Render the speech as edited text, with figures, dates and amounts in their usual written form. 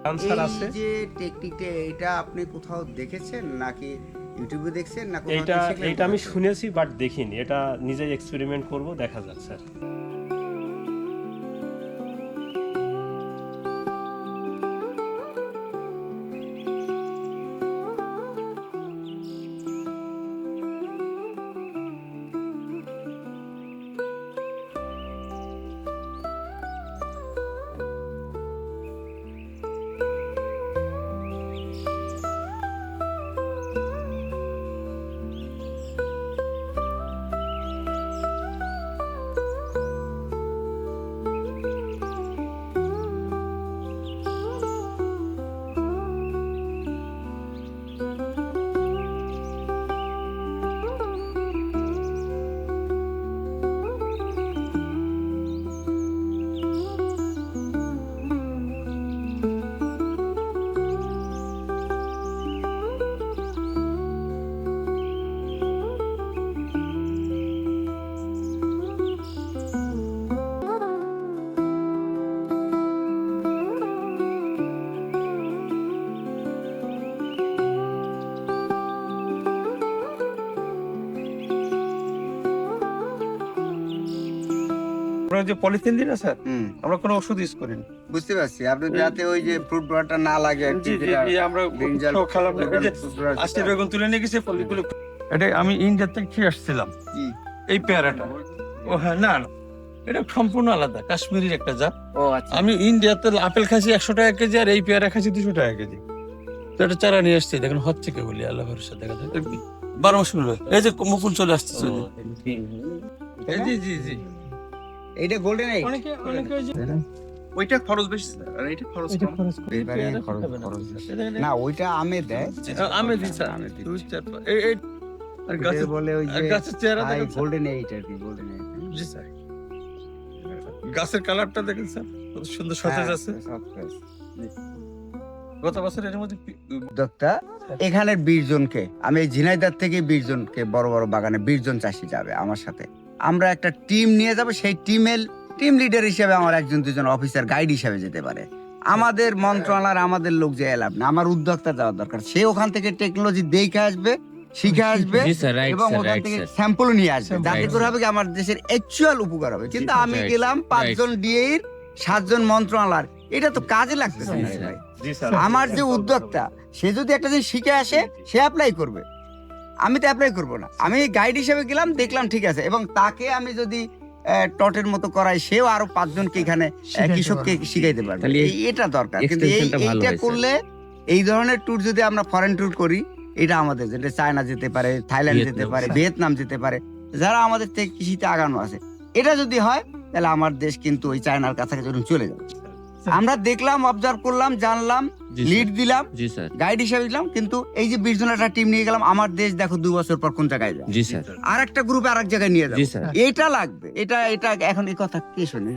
Answer আছে। এই যে টেকনিকটা এটা আপনি কোথাও দেখেছেন নাকি ইউটিউবে দেখছেন না কোথাও এইটা শিখলেন এইটা আমি কোথা থেকে? শুনেছি বাট দেখিনি, এটা নিজেই এক্সপেরিমেন্ট করব, দেখা যাক স্যার। আমরা যে পলিথিন দিই না স্যার, হুম, আমরা কোনো ওষুধ ইউজ করি না। বুঝতে পারছি আপনি যাতে ওই যে ফ্রুট ড্রটা না লাগে আর কি, যেটা আমরা ব্রিঞ্জাল সব খেলাম না। এই যে fruit draw আজকে বেগুন তুলে নিয়ে গেছে ফলগুলো। এটা আমি ইন্ডিয়া থেকে খেয়ে আসছিলাম, কি? এই পেয়ারাটা। ও হ্যাঁ, না না, এটা সম্পূর্ণ আলাদা, কাশ্মীরের একটা জাত। ও আচ্ছা, আমি ইন্ডিয়াতে আপেল খাচ্ছি 100 টাকা কেজি, আর এই পেয়ারা খাচ্ছি 200 টাকা কেজি। তো এটা চারা নিয়ে আসছি, দেখেন হচ্ছে কে বলি, আল্লাহ ভরসা। দেখা যায় 12 মাস হলো। এই যে মুকুল চলে আসছে। এই জি জি জি, এইটা গোল্ডেন এইট। অনেকে ওই যে ওইটা খরচ বেশি স্যার, আর এটা খরচ এটা কম। খরচ করে এবারে পেয়ারা খরচ- খাবে না। খরচ। এটা না ওইটা আমে দেয়, আমি দিই স্যার, আমে দিচ্ছে। 2 4 এই আর এটাকে গাছের বলে ওই আর যে গাছের চেহারা দেখেন স্যার। গোল্ডেন এইট আর কি, গোল্ডেন এইট। জি স্যার, গাছের কালারটা দেখেন স্যার, কত সুন্দর সতেজ আছে। গত বছর এর মধ্যে উদ্যোক্তা এখানের 20 জনকে, আমি এই ঝিনাইদহ থেকে 20 জনকে, বড় বড় বাগানে 20 জন চাষি যাবে আমার সাথে। আমরা একটা টিম নিয়ে যাব, সেই টিমের টিম লিডার হিসেবে আমার 1 2 জন অফিসার গাইড হিসেবে যেতে পারে। আমাদের মন্ত্রণালয় আমাদের লোক যে এলাম না, আমার উদ্যোক্তা যাওয়ার দরকার। সে ওখান থেকে টেকনোলজি দেখে আসবে, শিখে আসবে জি স্যার, রাইট এবং স্যার, ওখান রাইট থেকে স্যার। স্যাম্পল নিয়ে আসবে, যাতে Right, করে হবে কি আমার দেশের অ্যাকচুয়াল উপকার হবে। কিন্তু আমি right, গেলাম 5 right. জন ডিএর 7 জন মন্ত্রণালয়, এটা তো কাজে লাগতেছে না রে ভাই। জি স্যার। আমার যে উদ্যোক্তা সে যদি একটা জিনিস শিখে আসে, সে অ্যাপ্লাই করবে, আমি তো অ্যাপ্লাই করবো না। আমি গাইড হিসেবে গেলাম, দেখলাম ঠিক আছে, এবং তাকে আমি যদি টটের মতো করাই, সেও আরো 5 জনকে এখানে কৃষককে শিখাইতে পারবে। তাহলে এটা দরকার। কিন্তু extensionটা ভালো এইটা হয়, স্যার। করলে, এই ধরনের ট্যুর যদি আমরা ফরেন ট্যুর করি, এটা আমাদের যেটা চায়না যেতে পারে, থাইল্যান্ড যেতে ভিয়েতনাম, পারে, স্যার। ভিয়েতনাম যেতে পারে, যারা আমাদের থেকে কৃষিতে আগানো আছে, এটা যদি হয় তাহলে আমার দেশ কিন্তু ওই চায়নার কাছাকাছি চলে যাবে। আমরা দেখলাম, অবজার্ভ করলাম, জানলাম, জি স্যার। লিড দিলাম, জি স্যার, গাইড হিসেবে দিলাম, কিন্তু এই যে 20 জনের একটা টিম নিয়ে গেলাম, আমার দেশ দেখো 2 বছর পর কোন জায়গায় যায়, জি স্যার, আর একটা গ্রুপে আরেক জায়গায় নিয়ে জি যাবে। স্যার। এটা লাগবে, এটা এটা এখন এই কথা কে শোনে?